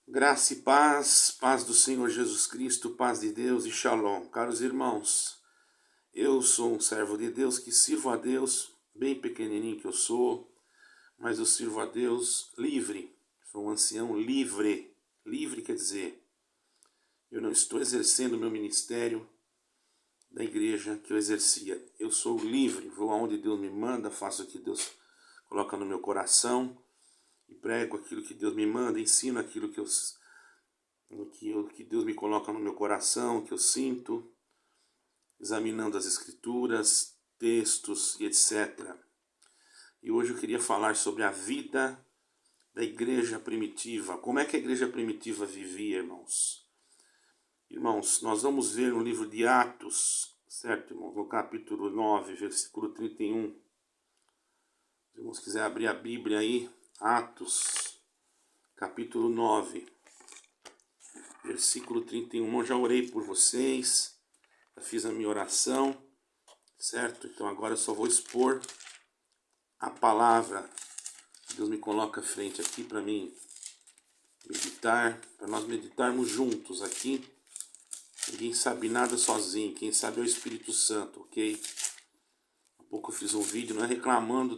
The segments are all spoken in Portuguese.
Graça e paz, paz do Senhor Jesus Cristo, paz de Deus e shalom. Caros irmãos, eu sou um servo de Deus que sirvo a Deus, bem pequenininho que eu sou, mas eu sirvo a Deus livre. Sou um ancião livre. Livre quer dizer, eu não estou exercendo o meu ministério da igreja que eu exercia. Eu sou livre, vou aonde Deus me manda, faço o que Deus coloca no meu coração e prego aquilo que Deus me manda, ensino aquilo que Deus me coloca no meu coração, que eu sinto, examinando as escrituras, textos e etc. E hoje eu queria falar sobre a vida da igreja primitiva. Como é que a igreja primitiva vivia, irmãos? Irmãos, nós vamos ver no livro de Atos, certo, irmãos? No capítulo 9, versículo 31. Se irmãos quiser abrir a Bíblia aí, Atos, capítulo 9, versículo 31. Eu já orei por vocês, já fiz a minha oração, certo? Então agora eu só vou expor a palavra que Deus me coloca à frente aqui para mim meditar, para nós meditarmos juntos aqui. Ninguém sabe nada sozinho, quem sabe é o Espírito Santo, ok? Há pouco eu fiz um vídeo, não é reclamando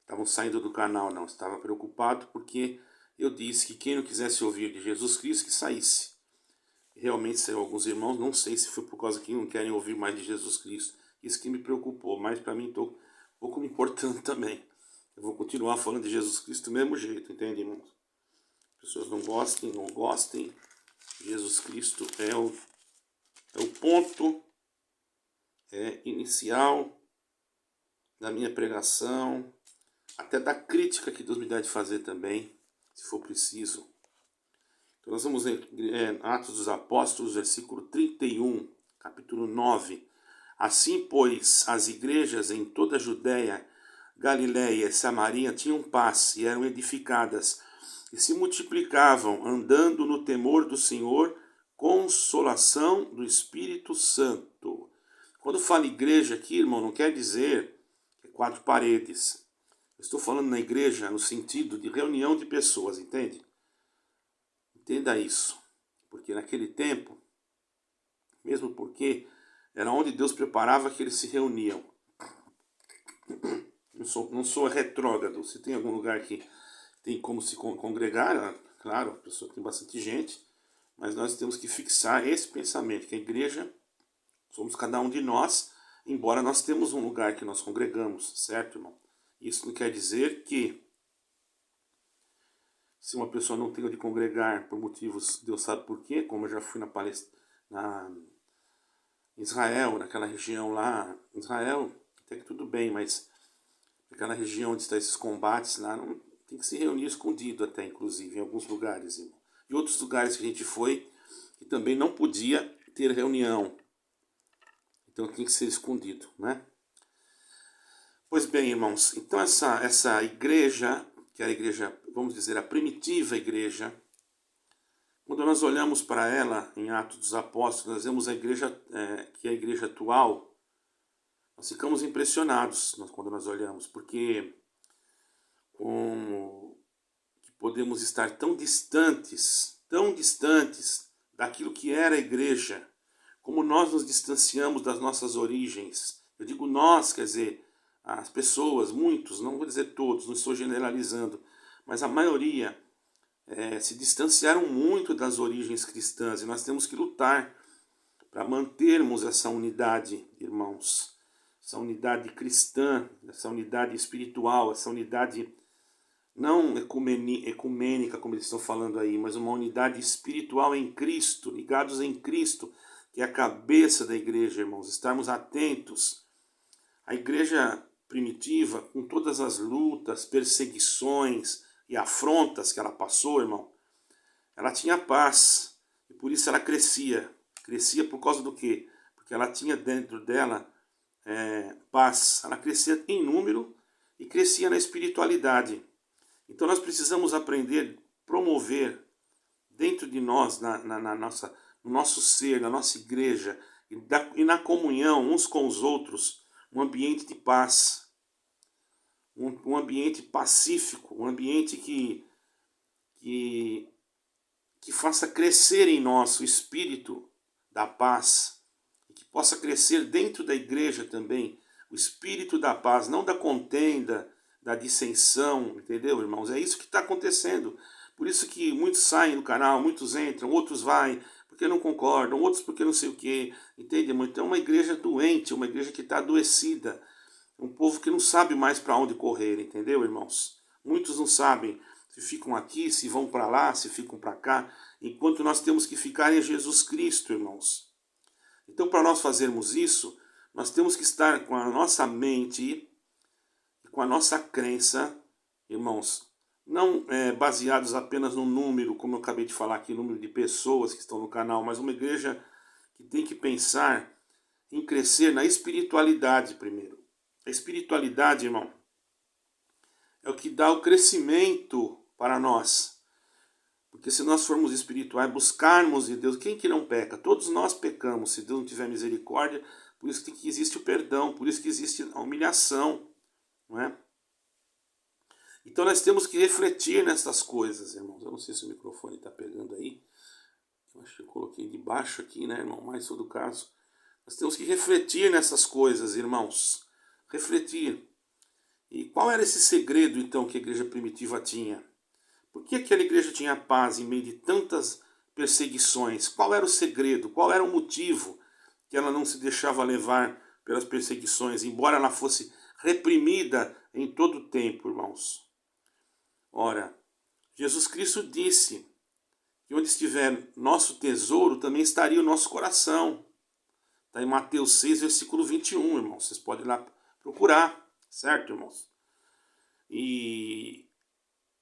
estavam saindo do canal, não. Estava preocupado porque eu disse que quem não quisesse ouvir de Jesus Cristo, que saísse. Realmente saiu alguns irmãos, não sei se foi por causa que não querem ouvir mais de Jesus Cristo. Isso que me preocupou, mas para mim estou um pouco me importando também. Eu vou continuar falando de Jesus Cristo do mesmo jeito, entende, irmãos? As pessoas não gostem. Jesus Cristo é o ponto inicial da minha pregação, até da crítica que Deus me dá de fazer também, se for preciso. Então nós vamos ler Atos dos Apóstolos, versículo 31, capítulo 9. Assim, pois, as igrejas em toda a Judéia, Galiléia e Samaria tinham paz e eram edificadas, e se multiplicavam, andando no temor do Senhor, consolação do Espírito Santo. Quando fala igreja aqui, irmão, não quer dizer que é quatro paredes. Eu estou falando na igreja no sentido de reunião de pessoas, entende? Entenda isso. Porque naquele tempo, mesmo porque era onde Deus preparava que eles se reuniam. Não sou retrógrado. Se tem algum lugar que tem como se congregar, claro, a pessoa tem bastante gente, mas nós temos que fixar esse pensamento, que a igreja somos cada um de nós, embora nós temos um lugar que nós congregamos, certo, irmão? Isso não quer dizer que se uma pessoa não tem onde congregar por motivos, Deus sabe por quê, como eu já fui na Israel, naquela região lá, Israel, até que tudo bem, mas naquela região onde estão esses combates lá, não, tem que se reunir escondido até, inclusive, em alguns lugares, irmão. E outros lugares que a gente foi, que também não podia ter reunião. Então tem que ser escondido, né? Pois bem, irmãos, então essa igreja, que era a igreja, vamos dizer, a primitiva igreja, quando nós olhamos para ela em Atos dos Apóstolos, nós vemos a igreja, que é a igreja atual, nós ficamos impressionados quando nós olhamos, porque como que podemos estar tão distantes daquilo que era a igreja, como nós nos distanciamos das nossas origens. Eu digo nós, quer dizer, as pessoas, muitos, não vou dizer todos, não estou generalizando, mas a maioria se distanciaram muito das origens cristãs e nós temos que lutar para mantermos essa unidade, irmãos, essa unidade cristã, essa unidade espiritual, essa unidade não ecumênica, como eles estão falando aí, mas uma unidade espiritual em Cristo, ligados em Cristo, que é a cabeça da igreja, irmãos, estarmos atentos. A igreja primitiva, com todas as lutas, perseguições e afrontas que ela passou, irmão, ela tinha paz e por isso ela crescia. Crescia por causa do quê? Porque ela tinha dentro dela paz. Ela crescia em número e crescia na espiritualidade. Então nós precisamos aprender, promover dentro de nós, no nosso ser, na nossa igreja e na comunhão uns com os outros, um ambiente de paz, um ambiente pacífico, um ambiente que faça crescer em nós o espírito da paz, e que possa crescer dentro da igreja também o espírito da paz, não da contenda, da dissensão, entendeu, irmãos? É isso que está acontecendo. Por isso que muitos saem do canal, muitos entram, outros vai porque não concordam, outros porque não sei o quê, entende? Então é uma igreja doente, uma igreja que está adoecida, um povo que não sabe mais para onde correr, entendeu, irmãos? Muitos não sabem se ficam aqui, se vão para lá, se ficam para cá, enquanto nós temos que ficar em Jesus Cristo, irmãos. Então, para nós fazermos isso, nós temos que estar com a nossa mente e com a nossa crença, irmãos, não baseados apenas no número, como eu acabei de falar aqui, número de pessoas que estão no canal, mas uma igreja que tem que pensar em crescer na espiritualidade primeiro. A espiritualidade, irmão, é o que dá o crescimento para nós. Porque se nós formos espirituais, buscarmos de Deus, quem que não peca? Todos nós pecamos, se Deus não tiver misericórdia, por isso que existe o perdão, por isso que existe a humilhação, não é? Então nós temos que refletir nessas coisas, irmãos. Eu não sei se o microfone está pegando aí. Eu acho que eu coloquei de baixo aqui, né, irmão? Mas, em todo caso, nós temos que refletir nessas coisas, irmãos. Refletir. E qual era esse segredo, então, que a igreja primitiva tinha? Por que aquela igreja tinha paz em meio de tantas perseguições? Qual era o segredo? Qual era o motivo que ela não se deixava levar pelas perseguições, embora ela fosse reprimida em todo o tempo, irmãos? Ora, Jesus Cristo disse que onde estiver nosso tesouro, também estaria o nosso coração. Está em Mateus 6, versículo 21, irmãos. Vocês podem ir lá procurar, certo, irmãos? E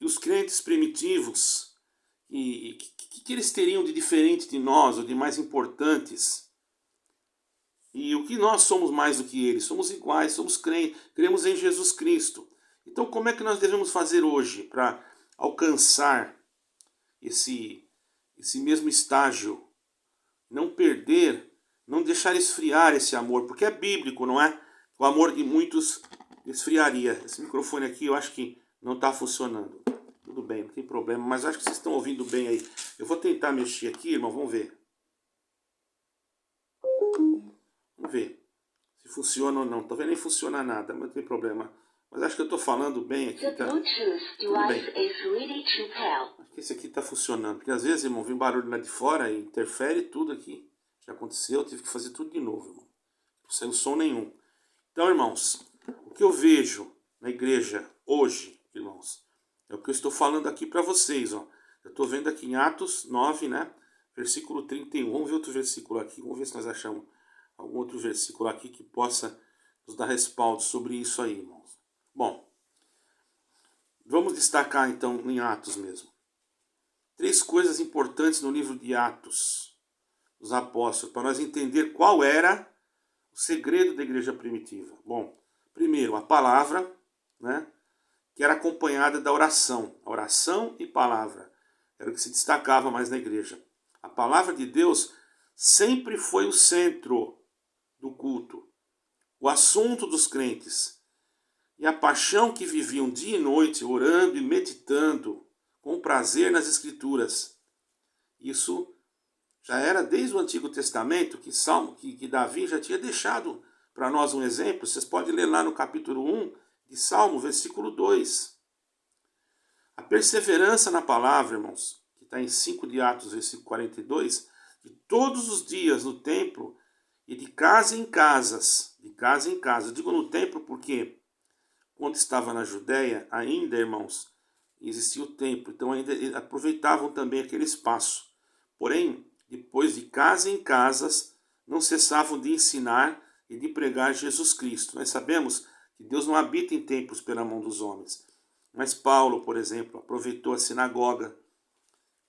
os crentes primitivos, que eles teriam de diferente de nós, ou de mais importantes? E o que nós somos mais do que eles? Somos iguais, somos crentes, cremos em Jesus Cristo. Então como é que nós devemos fazer hoje para alcançar esse mesmo estágio? Não perder, não deixar esfriar esse amor, porque é bíblico, não é? O amor de muitos esfriaria. Esse microfone aqui eu acho que não está funcionando. Tudo bem, não tem problema, mas acho que vocês estão ouvindo bem aí. Eu vou tentar mexer aqui, irmão, vamos ver. Vamos ver se funciona ou não. Talvez nem funciona nada, mas não tem problema. Mas acho que eu estou falando bem aqui, tá? Tudo bem. Acho que esse aqui está funcionando. Porque às vezes, irmão, vem barulho lá de fora e interfere tudo aqui. Já aconteceu, eu tive que fazer tudo de novo, irmão. Não saiu som nenhum. Então, irmãos, o que eu vejo na igreja hoje, irmãos, é o que eu estou falando aqui para vocês, ó. Eu estou vendo aqui em Atos 9, né? Versículo 31. Vamos ver outro versículo aqui. Vamos ver se nós achamos algum outro versículo aqui que possa nos dar respaldo sobre isso aí, irmãos. Bom, vamos destacar então em Atos mesmo. 3 coisas importantes no livro de Atos dos Apóstolos, para nós entender qual era o segredo da igreja primitiva. Bom, primeiro, a palavra, né, que era acompanhada da oração. A oração e palavra era o que se destacava mais na igreja. A palavra de Deus sempre foi o centro do culto, o assunto dos crentes. E a paixão que viviam dia e noite, orando e meditando com prazer nas Escrituras. Isso já era desde o Antigo Testamento, que Davi já tinha deixado para nós um exemplo. Vocês podem ler lá no capítulo 1 de Salmo, versículo 2. A perseverança na palavra, irmãos, que está em 5 de Atos, versículo 42, de todos os dias no templo e de casa em casas, Eu digo no templo porque quando estava na Judéia, ainda, irmãos, existia o templo, então ainda aproveitavam também aquele espaço. Porém, depois de casa em casas, não cessavam de ensinar e de pregar Jesus Cristo. Nós sabemos que Deus não habita em templos pela mão dos homens. Mas Paulo, por exemplo, aproveitou a sinagoga,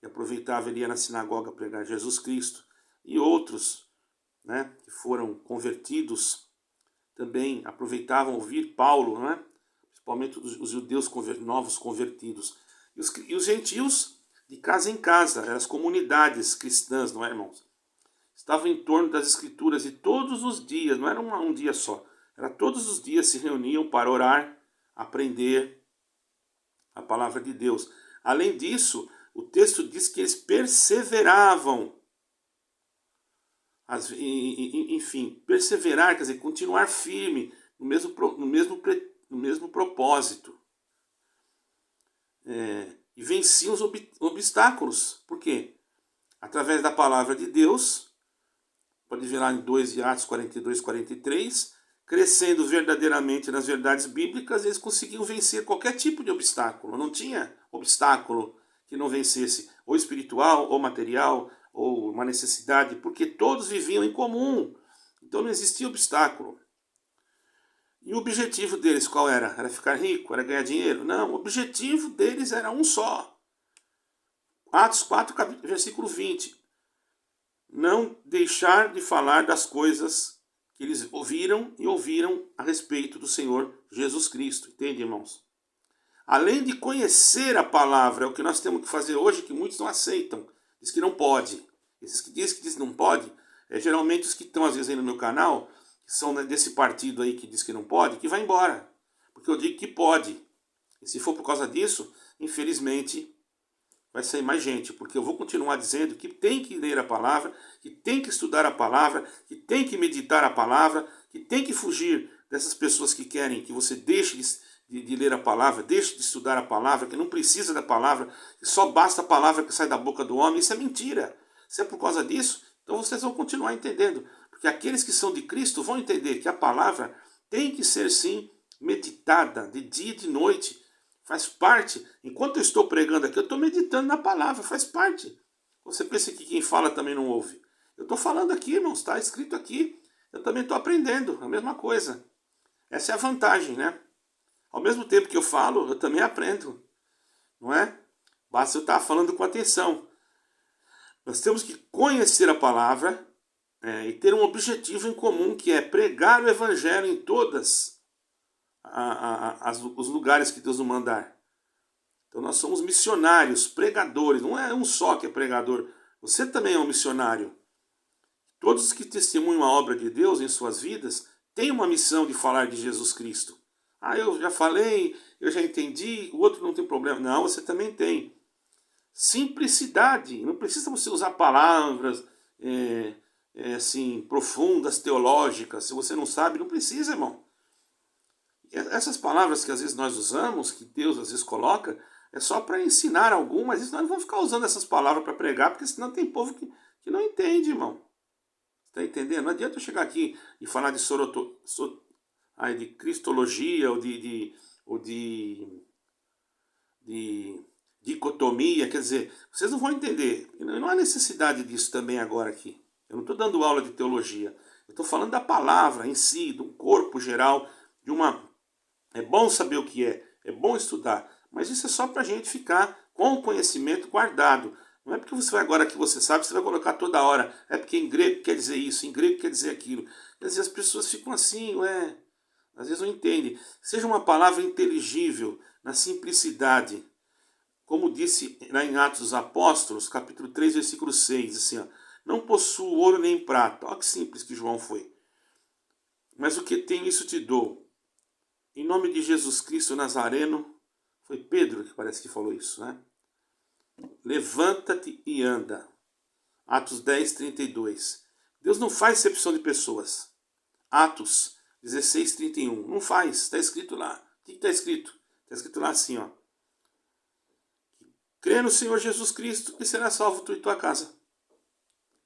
e aproveitava, ele ia na sinagoga pregar Jesus Cristo. E outros, né, que foram convertidos, também aproveitavam ouvir Paulo, né? Principalmente os judeus novos convertidos. E os gentios, de casa em casa, eram as comunidades cristãs, não é, irmãos? Estavam em torno das Escrituras e todos os dias, não era um dia só, era todos os dias se reuniam para orar, aprender a palavra de Deus. Além disso, O texto diz que eles perseveravam. Enfim, perseverar, quer dizer, continuar firme no mesmo propósito. E venciam os obstáculos. Por quê? Através da palavra de Deus, pode ver lá em 2 Atos 42, 43, crescendo verdadeiramente nas verdades bíblicas, eles conseguiam vencer qualquer tipo de obstáculo. Não tinha obstáculo que não vencesse, ou espiritual, ou material, ou uma necessidade, porque todos viviam em comum. Então não existia obstáculo. E o objetivo deles qual era? Era ficar rico? Era ganhar dinheiro? Não, o objetivo deles era um só. Atos 4, versículo 20. Não deixar de falar das coisas que eles ouviram a respeito do Senhor Jesus Cristo. Entende, irmãos? Além de conhecer a palavra, é o que nós temos que fazer hoje, que muitos não aceitam. Diz que não pode. Esses que dizem que não pode, geralmente os que estão às vezes aí no meu canal, que são desse partido aí que diz que não pode, que vai embora. Porque eu digo que pode. E se for por causa disso, infelizmente, vai sair mais gente. Porque eu vou continuar dizendo que tem que ler a palavra, que tem que estudar a palavra, que tem que meditar a palavra, que tem que fugir dessas pessoas que querem que você deixe de ler a palavra, deixe de estudar a palavra, que não precisa da palavra, que só basta a palavra que sai da boca do homem. Isso é mentira. Se é por causa disso, então vocês vão continuar entendendo. Porque aqueles que são de Cristo vão entender que a palavra tem que ser, sim, meditada de dia e de noite. Faz parte. Enquanto eu estou pregando aqui, eu estou meditando na palavra, faz parte. Você pensa que quem fala também não ouve. Eu estou falando aqui, irmãos, está escrito aqui. Eu também estou aprendendo, a mesma coisa. Essa é a vantagem, né? Ao mesmo tempo que eu falo, eu também aprendo. Não é? Basta eu estar falando com atenção. Nós temos que conhecer a palavra e ter um objetivo em comum, que é pregar o evangelho em todas os lugares que Deus nos mandar. Então nós somos missionários, pregadores. Não é um só que é pregador. Você também é um missionário. Todos os que testemunham a obra de Deus em suas vidas têm uma missão de falar de Jesus Cristo. Ah, eu já falei, eu já entendi, o outro não tem problema. Não, você também tem. Simplicidade. Não precisa você usar palavras assim, profundas, teológicas. Se você não sabe, não precisa, irmão. Essas palavras que às vezes nós usamos, que Deus às vezes coloca, é só para ensinar algum, mas nós não vamos ficar usando essas palavras para pregar, porque senão tem povo que não entende, irmão. Está entendendo? Não adianta eu chegar aqui e falar de de cristologia ou de dicotomia, quer dizer, vocês não vão entender. Não há necessidade disso também agora aqui. Eu não estou dando aula de teologia. Eu estou falando da palavra em si, do corpo geral, de uma... É bom saber o que é bom estudar, mas isso é só para a gente ficar com o conhecimento guardado. Não é porque você vai agora que você sabe, você vai colocar toda hora. É porque em grego quer dizer isso, em grego quer dizer aquilo. Quer dizer, as pessoas ficam assim, às vezes não entendem. Seja uma palavra inteligível, na simplicidade. Como disse lá em Atos dos Apóstolos, capítulo 3, versículo 6, assim, ó, não possuo ouro nem prata. Olha que simples que João foi. Mas o que tenho, isso te dou. Em nome de Jesus Cristo Nazareno, foi Pedro que parece que falou isso, né? Levanta-te e anda. Atos 10, 32. Deus não faz exceção de pessoas. Atos 16, 31. Não faz, está escrito lá. O que está escrito? Está escrito lá assim, ó. Crê no Senhor Jesus Cristo e será salvo tu e tua casa.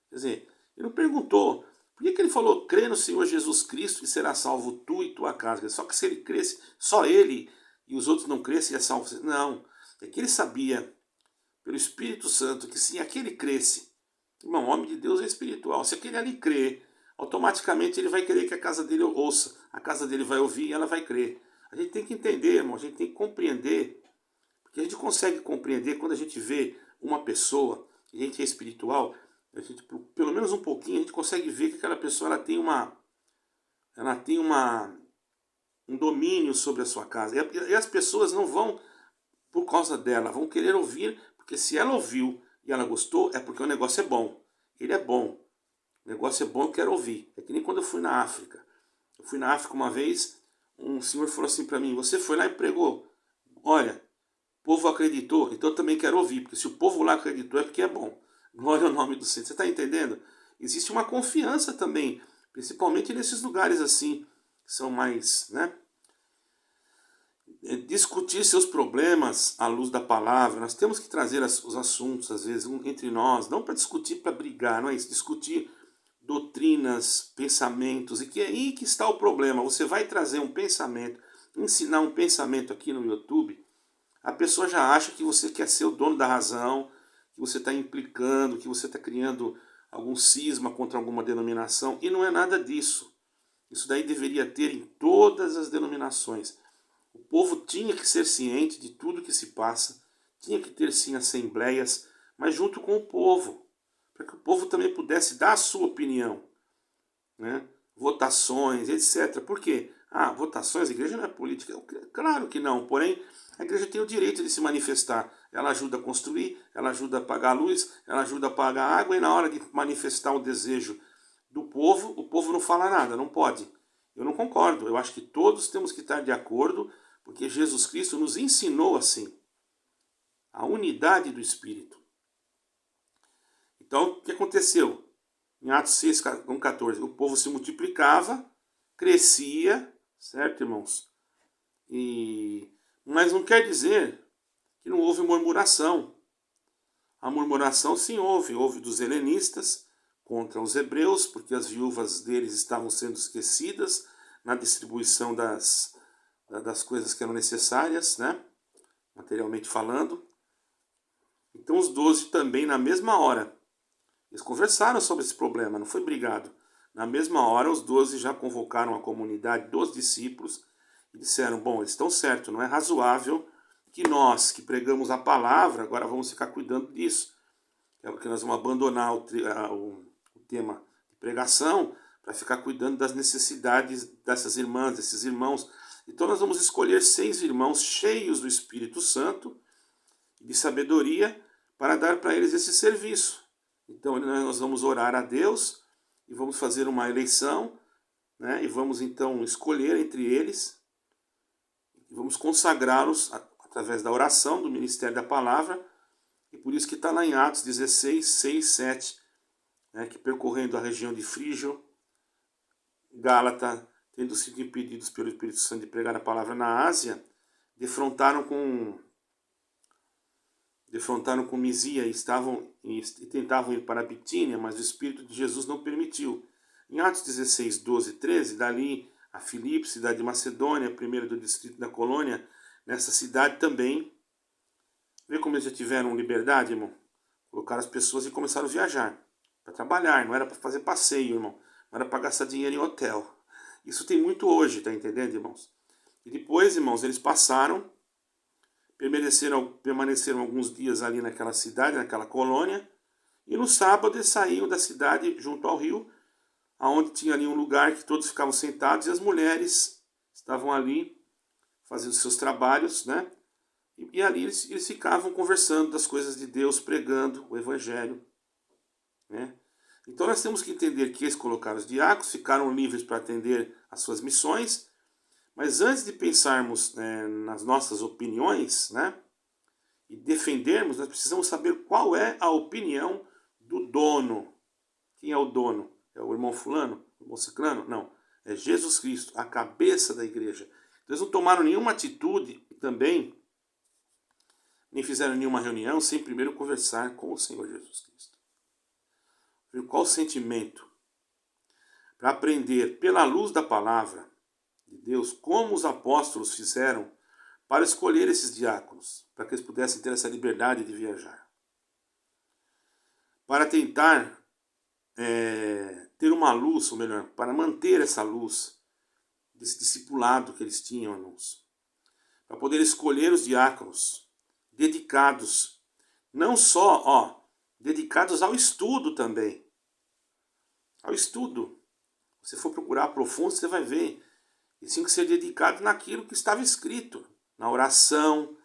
Quer dizer, ele não perguntou. Por que ele falou, crê no Senhor Jesus Cristo e será salvo tu e tua casa? Só que se ele cresce, só ele e os outros não crescem, é salvo. Não, é que ele sabia, pelo Espírito Santo, que se aquele cresce, irmão, o homem de Deus é espiritual. Se aquele ali crê, automaticamente ele vai querer que a casa dele ouça. A casa dele vai ouvir e ela vai crer. A gente tem que entender, irmão, a gente tem que compreender. Porque a gente consegue compreender quando a gente vê uma pessoa, a gente é espiritual, a gente, pelo menos um pouquinho, a gente consegue ver que aquela pessoa ela tem um domínio sobre a sua casa. E as pessoas não vão por causa dela, vão querer ouvir, porque se ela ouviu e ela gostou, é porque o negócio é bom. Ele é bom. O negócio é bom, eu quero ouvir. É que nem quando eu fui na África. Eu fui na África uma vez, um senhor falou assim para mim, você foi lá e pregou. Olha, povo acreditou, então eu também quero ouvir, porque se o povo lá acreditou é porque é bom. Glória ao nome do Senhor. Você está entendendo? Existe uma confiança também, principalmente nesses lugares assim, que são mais, né? Discutir seus problemas à luz da palavra. Nós temos que trazer os assuntos, às vezes, entre nós, não para discutir, para brigar, não é isso? Discutir doutrinas, pensamentos, e que é aí que está o problema. Você vai trazer um pensamento, ensinar um pensamento aqui no YouTube, a pessoa já acha que você quer ser o dono da razão, que você está implicando, que você está criando algum cisma contra alguma denominação, e não é nada disso. Isso daí deveria ter em todas as denominações. O povo tinha que ser ciente de tudo que se passa, tinha que ter sim assembleias, mas junto com o povo, para que o povo também pudesse dar a sua opinião, né? Votações, etc. Por quê? Votações, a igreja não é política. Claro que não, porém a igreja tem o direito de se manifestar. Ela ajuda a construir, ela ajuda a pagar a luz, ela ajuda a pagar a água, e na hora de manifestar o desejo do povo, o povo não fala nada, não pode. Eu não concordo, eu acho que todos temos que estar de acordo, porque Jesus Cristo nos ensinou assim, a unidade do Espírito. Então, o que aconteceu? Em Atos 6, 14, o povo se multiplicava, crescia, certo, irmãos? Mas não quer dizer que não houve murmuração. A murmuração sim houve dos helenistas contra os hebreus, porque as viúvas deles estavam sendo esquecidas na distribuição das coisas que eram necessárias, né? Materialmente falando. Então os 12 também, na mesma hora, eles conversaram sobre esse problema, não foi brigado. Na mesma hora, os 12 já convocaram a comunidade dos discípulos e disseram, bom, eles estão certos, não é razoável que nós, que pregamos a palavra, agora vamos ficar cuidando disso. É porque nós vamos abandonar o tema de pregação para ficar cuidando das necessidades dessas irmãs, desses irmãos. Então nós vamos escolher 6 irmãos cheios do Espírito Santo e de sabedoria para dar para eles esse serviço. Então nós vamos orar a Deus e vamos fazer uma eleição, né? E vamos então escolher entre eles e vamos consagrá-los através da oração, do ministério da palavra. E por isso que está lá em Atos 16, 6, 7, né, que percorrendo a região de Frígio, Gálata, tendo sido impedidos pelo Espírito Santo de pregar a palavra na Ásia, defrontaram com Misia e tentavam ir para a Bitínia, mas o Espírito de Jesus não permitiu. Em Atos 16, 12 e 13, dali a Filipe, cidade de Macedônia, primeira do distrito da colônia, nessa cidade também. Vê como eles já tiveram liberdade, irmão? Colocaram as pessoas e começaram a viajar. Para trabalhar, não era para fazer passeio, irmão. Não era para gastar dinheiro em hotel. Isso tem muito hoje, tá entendendo, irmãos? E depois, irmãos, eles permaneceram alguns dias ali naquela cidade, naquela colônia. E no sábado eles saíam da cidade junto ao rio, aonde tinha ali um lugar que todos ficavam sentados e as mulheres estavam ali fazendo seus trabalhos, né? E ali eles ficavam conversando das coisas de Deus, pregando o Evangelho, né? Então nós temos que entender que eles colocaram os diáconos, ficaram livres para atender às suas missões, mas antes de pensarmos, né, nas nossas opiniões, né, e defendermos, nós precisamos saber qual é a opinião do dono. Quem é o dono? É o irmão fulano? O irmão ciclano? Não. É Jesus Cristo, a cabeça da igreja. Então, eles não tomaram nenhuma atitude também, nem fizeram nenhuma reunião sem primeiro conversar com o Senhor Jesus Cristo. Qual o sentimento? Para aprender pela luz da palavra de Deus como os apóstolos fizeram para escolher esses diáconos, para que eles pudessem ter essa liberdade de viajar. Para tentar ter uma luz, ou melhor, para manter essa luz desse discipulado que eles tinham, irmãos. Para poder escolher os diáconos dedicados, não só, dedicados ao estudo também. Ao estudo. Se você for procurar profundo, você vai ver. Eles tinham que ser dedicados naquilo que estava escrito, na oração,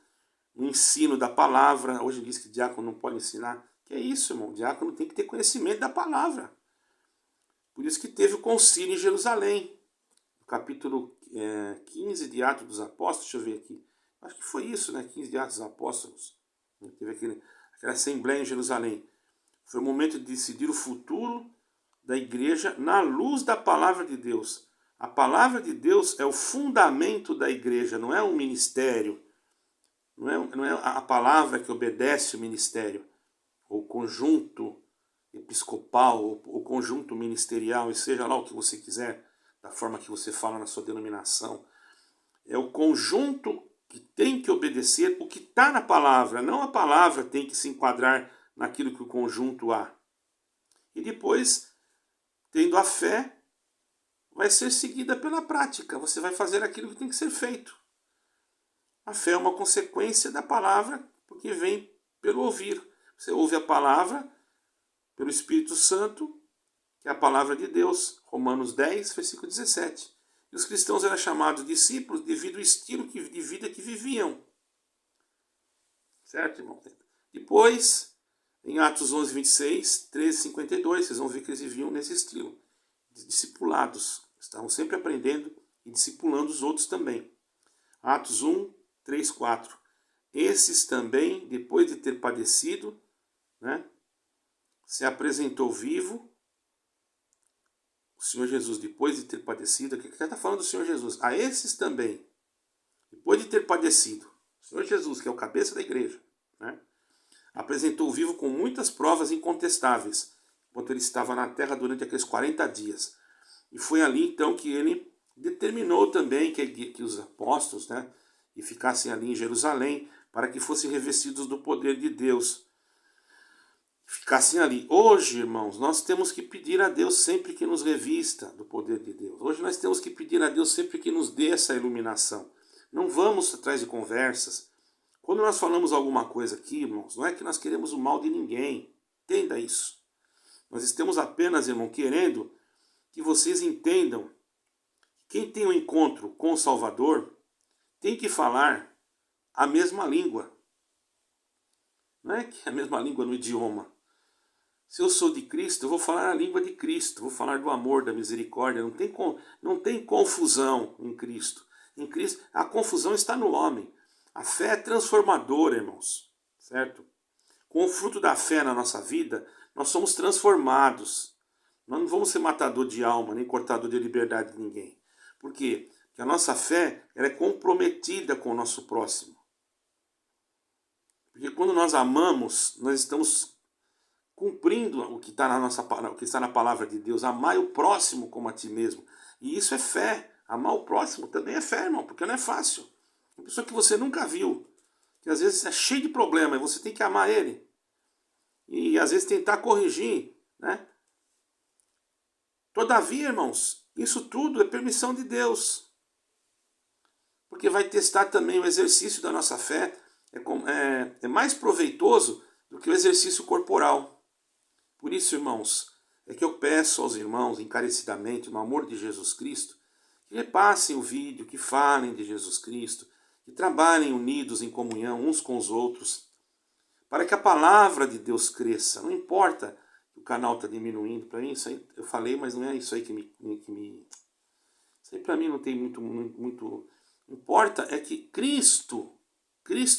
no ensino da palavra. Hoje diz que diácono não pode ensinar. Que é isso, irmão? O diácono tem que ter conhecimento da palavra. Por isso que teve o concílio em Jerusalém. No capítulo 15 de Atos dos Apóstolos, deixa eu ver aqui. Acho que foi isso, né? 15 de Atos dos Apóstolos. Teve aquela assembleia em Jerusalém. Foi o momento de decidir o futuro da igreja na luz da palavra de Deus. A palavra de Deus é o fundamento da igreja, não é um ministério. Não é a palavra que obedece o ministério, ou conjunto episcopal, ou conjunto ministerial, e seja lá o que você quiser, da forma que você fala na sua denominação. É o conjunto que tem que obedecer o que está na palavra, não a palavra tem que se enquadrar naquilo que o conjunto há. E depois, tendo a fé, vai ser seguida pela prática. Você vai fazer aquilo que tem que ser feito. A fé é uma consequência da palavra, porque vem pelo ouvir. Você ouve a palavra pelo Espírito Santo, que é a palavra de Deus. Romanos 10, versículo 17. E os cristãos eram chamados discípulos devido ao estilo de vida que viviam. Certo, irmão? Depois, em Atos 11, 26, 13, 52, vocês vão ver que eles viviam nesse estilo. Discipulados. Estavam sempre aprendendo e discipulando os outros também. Atos 1, 3, 4. Esses também, depois de ter padecido, né, se apresentou vivo. O Senhor Jesus, depois de ter padecido, o que está falando do Senhor Jesus? A esses também, depois de ter padecido, o Senhor Jesus, que é o cabeça da igreja, né, apresentou vivo com muitas provas incontestáveis, enquanto ele estava na terra durante aqueles 40 dias. E foi ali então que ele determinou também que os apóstolos, né, e ficassem ali em Jerusalém, para que fossem revestidos do poder de Deus. Ficassem ali. Hoje, irmãos, nós temos que pedir a Deus sempre que nos revista do poder de Deus. Hoje nós temos que pedir a Deus sempre que nos dê essa iluminação. Não vamos atrás de conversas. Quando nós falamos alguma coisa aqui, irmãos, não é que nós queremos o mal de ninguém. Entenda isso. Nós estamos apenas, irmão, querendo que vocês entendam que quem tem um encontro com o Salvador tem que falar a mesma língua. Não é que a mesma língua no idioma. Se eu sou de Cristo, eu vou falar a língua de Cristo, vou falar do amor, da misericórdia. Não tem confusão em Cristo. Em Cristo, a confusão está no homem. A fé é transformadora, irmãos. Certo? Com o fruto da fé na nossa vida, nós somos transformados. Nós não vamos ser matador de alma, nem cortador de liberdade de ninguém. Por quê? Porque a nossa fé ela é comprometida com o nosso próximo. Porque quando nós amamos, nós estamos cumprindo o que está o que está na palavra de Deus. Amar o próximo como a ti mesmo. E isso é fé. Amar o próximo também é fé, irmão, porque não é fácil. Uma pessoa que você nunca viu, que às vezes é cheio de problema, e você tem que amar ele. E às vezes tentar corrigir, né? Todavia, irmãos, isso tudo é permissão de Deus. Porque vai testar também o exercício da nossa fé. É mais proveitoso do que o exercício corporal. Por isso, irmãos, é que eu peço aos irmãos encarecidamente, no amor de Jesus Cristo, que repassem o vídeo, que falem de Jesus Cristo, que trabalhem unidos em comunhão uns com os outros, para que a palavra de Deus cresça. Não importa que o canal está diminuindo, para mim isso aí eu falei, mas não é isso aí que me isso aí para mim não tem muito. Importa é que Cristo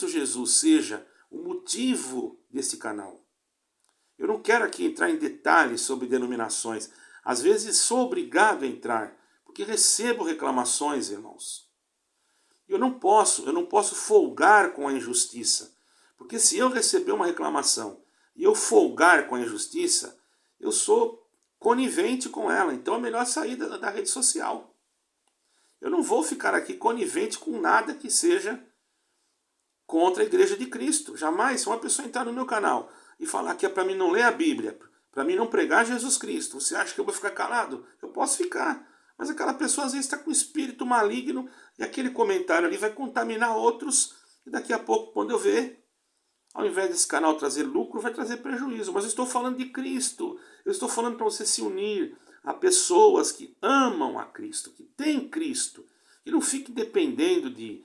Jesus seja o motivo desse canal. Eu não quero aqui entrar em detalhes sobre denominações. Às vezes sou obrigado a entrar, porque recebo reclamações, irmãos. Eu não posso folgar com a injustiça. Porque se eu receber uma reclamação e eu folgar com a injustiça, eu sou conivente com ela. Então é melhor sair da rede social. Eu não vou ficar aqui conivente com nada que seja contra a igreja de Cristo. Jamais. Se uma pessoa entrar no meu canal e falar que é para mim não ler a Bíblia, para mim não pregar Jesus Cristo, você acha que eu vou ficar calado? Eu posso ficar. Mas aquela pessoa às vezes está com um espírito maligno e aquele comentário ali vai contaminar outros e daqui a pouco, quando eu ver, ao invés desse canal trazer lucro, vai trazer prejuízo. Mas eu estou falando de Cristo. Eu estou falando para você se unir a pessoas que amam a Cristo, que têm Cristo. E não fique dependendo de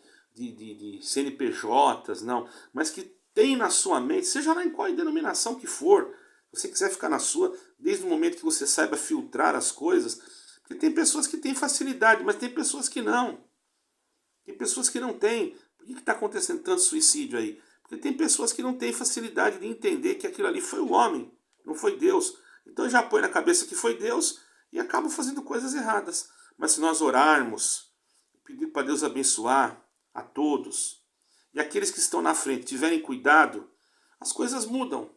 CNPJs, não. Mas que tem na sua mente, seja lá em qual denominação que for, se você quiser ficar na sua, desde o momento que você saiba filtrar as coisas. Porque tem pessoas que têm facilidade, mas tem pessoas que não. Tem pessoas que não têm. Por que está acontecendo tanto suicídio aí? Porque tem pessoas que não têm facilidade de entender que aquilo ali foi o homem, não foi Deus. Então já põe na cabeça que foi Deus e acabam fazendo coisas erradas. Mas se nós orarmos, pedir para Deus abençoar a todos, e aqueles que estão na frente tiverem cuidado, as coisas mudam.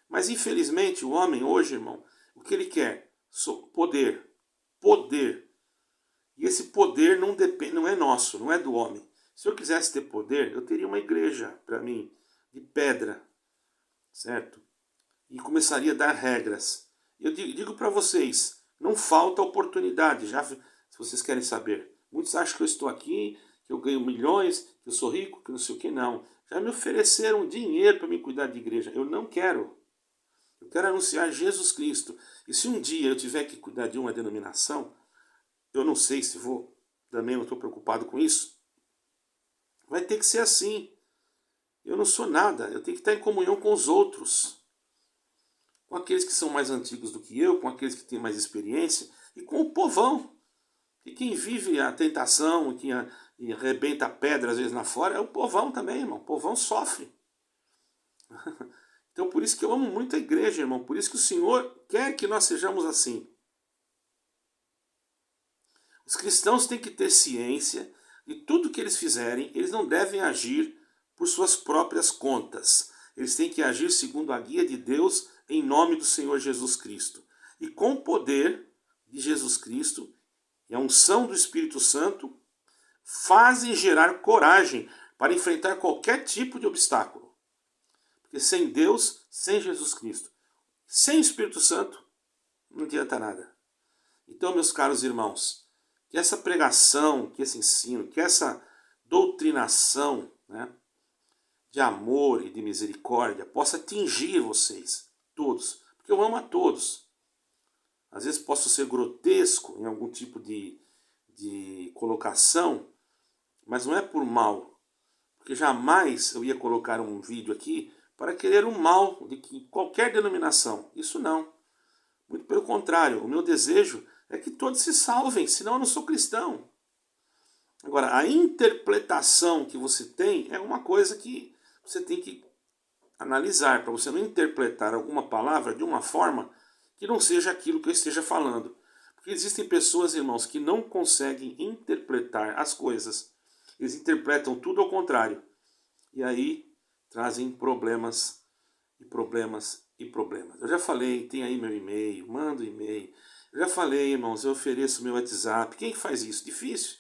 Mas infelizmente o homem hoje, irmão, o que ele quer? Poder. Poder. E esse poder não depende, não é nosso, não é do homem. Se eu quisesse ter poder, eu teria uma igreja para mim, de pedra, certo? E começaria a dar regras. Eu digo para vocês, não falta oportunidade, já se vocês querem saber. Muitos acham que eu estou aqui, que eu ganho milhões, que eu sou rico, que não sei o que, não. Já me ofereceram dinheiro para me cuidar de igreja. Eu não quero. Eu quero anunciar Jesus Cristo. E se um dia eu tiver que cuidar de uma denominação, eu não sei se vou, também não estou preocupado com isso, vai ter que ser assim. Eu não sou nada, eu tenho que estar em comunhão com os outros. Com aqueles que são mais antigos do que eu, com aqueles que têm mais experiência, e com o povão. E quem vive a tentação, e quem arrebenta a pedra às vezes na fora, é o povão também, irmão. O povão sofre. Então por isso que eu amo muito a igreja, irmão. Por isso que o Senhor quer que nós sejamos assim. Os cristãos têm que ter ciência de tudo que eles fizerem, eles não devem agir por suas próprias contas. Eles têm que agir segundo a guia de Deus em nome do Senhor Jesus Cristo. E com o poder de Jesus Cristo e a unção do Espírito Santo, fazem gerar coragem para enfrentar qualquer tipo de obstáculo. Porque sem Deus, sem Jesus Cristo, sem o Espírito Santo, não adianta nada. Então, meus caros irmãos, que essa pregação, que esse ensino, que essa doutrinação, né, de amor e de misericórdia possa atingir vocês, todos. Porque eu amo a todos. Às vezes posso ser grotesco em algum tipo de colocação, mas não é por mal. Porque jamais eu ia colocar um vídeo aqui para querer o mal de qualquer denominação. Isso não. Muito pelo contrário, o meu desejo é que todos se salvem, senão eu não sou cristão. Agora, a interpretação que você tem é uma coisa que você tem que analisar, para você não interpretar alguma palavra de uma forma que não seja aquilo que eu esteja falando. Porque existem pessoas, irmãos, que não conseguem interpretar as coisas. Eles interpretam tudo ao contrário. E aí trazem problemas e problemas e problemas. Eu já falei, tem aí meu e-mail, manda um e-mail. Eu já falei, irmãos, eu ofereço meu WhatsApp. Quem que faz isso? Difícil.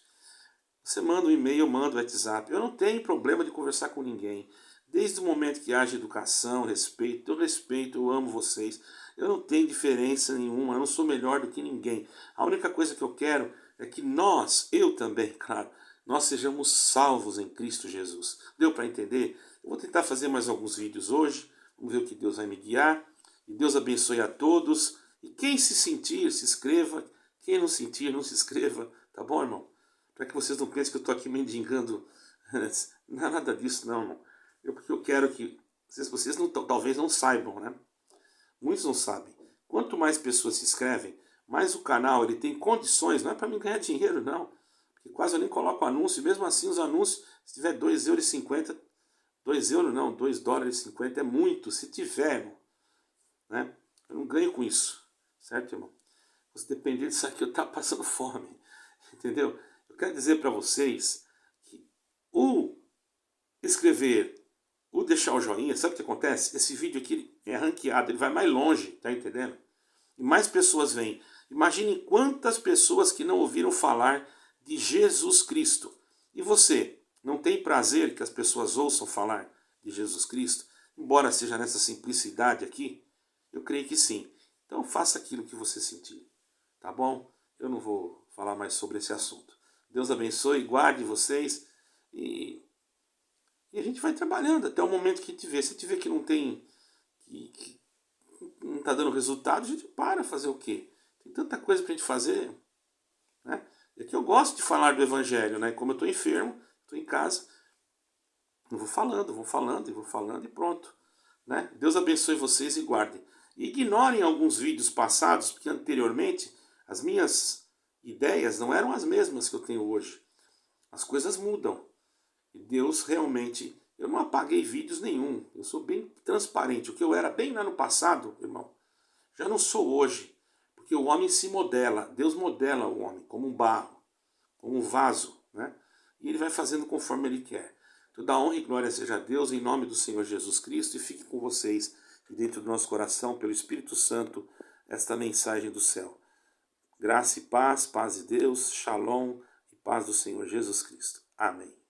Você manda um e-mail, eu mando o WhatsApp. Eu não tenho problema de conversar com ninguém. Desde o momento que haja educação, respeito, eu amo vocês. Eu não tenho diferença nenhuma, eu não sou melhor do que ninguém. A única coisa que eu quero é que nós, eu também, claro, nós sejamos salvos em Cristo Jesus. Deu para entender? Eu vou tentar fazer mais alguns vídeos hoje. Vamos ver o que Deus vai me guiar. E Deus abençoe a todos. E quem se sentir, se inscreva. Quem não sentir, não se inscreva. Tá bom, irmão? Para que vocês não pensem que eu estou aqui mendigando. Não é nada disso, não, irmão. Porque eu quero que vocês não, talvez não saibam, né? Muitos não sabem. Quanto mais pessoas se inscrevem, mais o canal ele tem condições, não é para mim ganhar dinheiro, não. Porque quase eu nem coloco anúncio, mesmo assim os anúncios, se tiver 2,50 €, 2 euros não, $2,50 é muito, se tiver, irmão, né? Eu não ganho com isso, certo, irmão? Se depender disso aqui, eu estou passando fome, entendeu? Eu quero dizer para vocês que o escrever, o deixar o joinha, sabe o que acontece? Esse vídeo aqui é ranqueado, ele vai mais longe, tá entendendo? E mais pessoas vêm. Imagine quantas pessoas que não ouviram falar de Jesus Cristo. E você, não tem prazer que as pessoas ouçam falar de Jesus Cristo? Embora seja nessa simplicidade aqui, eu creio que sim. Então faça aquilo que você sentir, tá bom? Eu não vou falar mais sobre esse assunto. Deus abençoe, guarde vocês e a gente vai trabalhando até o momento que a gente vê. Se a gente vê que não tem, que não está dando resultado, a gente para fazer o quê? Tem tanta coisa para a gente fazer, né? É que eu gosto de falar do Evangelho, né? Como eu estou enfermo, estou em casa, eu vou falando e pronto, né? Deus abençoe vocês e guardem. E ignorem alguns vídeos passados, porque anteriormente as minhas ideias não eram as mesmas que eu tenho hoje. As coisas mudam. E Deus realmente, eu não apaguei vídeos nenhum, eu sou bem transparente. O que eu era bem lá no passado, irmão, já não sou hoje, porque o homem se modela, Deus modela o homem como um barro, como um vaso, né? E ele vai fazendo conforme ele quer. Toda honra e glória seja a Deus, em nome do Senhor Jesus Cristo, e fique com vocês, e dentro do nosso coração, pelo Espírito Santo, esta mensagem do céu. Graça e paz, paz de Deus, shalom e paz do Senhor Jesus Cristo. Amém.